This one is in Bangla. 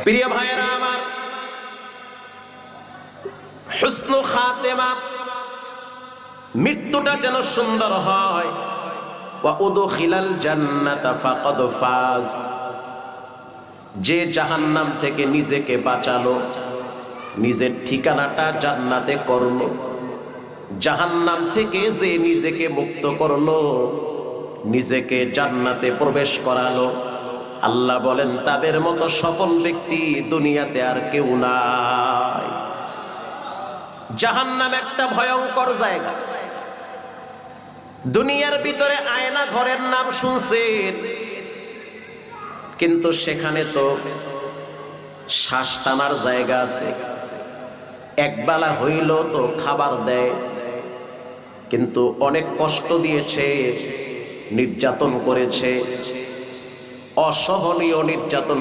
প্রিয় ভাইয়েরা আমার, হুসনু খাতেমা, মৃত্যুটা যেন সুন্দর হয়। ওয়া উদখিলাল জান্নাতা ফাকাদ ফাজ, যে জাহান্নাম থেকে নিজেকে বাঁচালো, নিজের ঠিকানাটা জান্নাতে করলো, জাহান্নাম থেকে যে নিজেকে মুক্ত করলো, নিজেকে জান্নাতে প্রবেশ করালো, আল্লাহ বলেন তাদের মতো সফল ব্যক্তি দুনিয়াতে আর কেউ নাই। জাহান্নাম একটা ভয়ঙ্কর জায়গা। দুনিয়ার ভিতরে আয়না ঘরের নাম শুনছেন, কিন্তু সেখানে তো শ্বাস টানার জায়গা আছে, একবেলা হইল তো খাবার দেয়, কিন্তু অনেক কষ্ট দিয়েছে, নির্যাতন করেছে, অসহনীয় নির্যাতন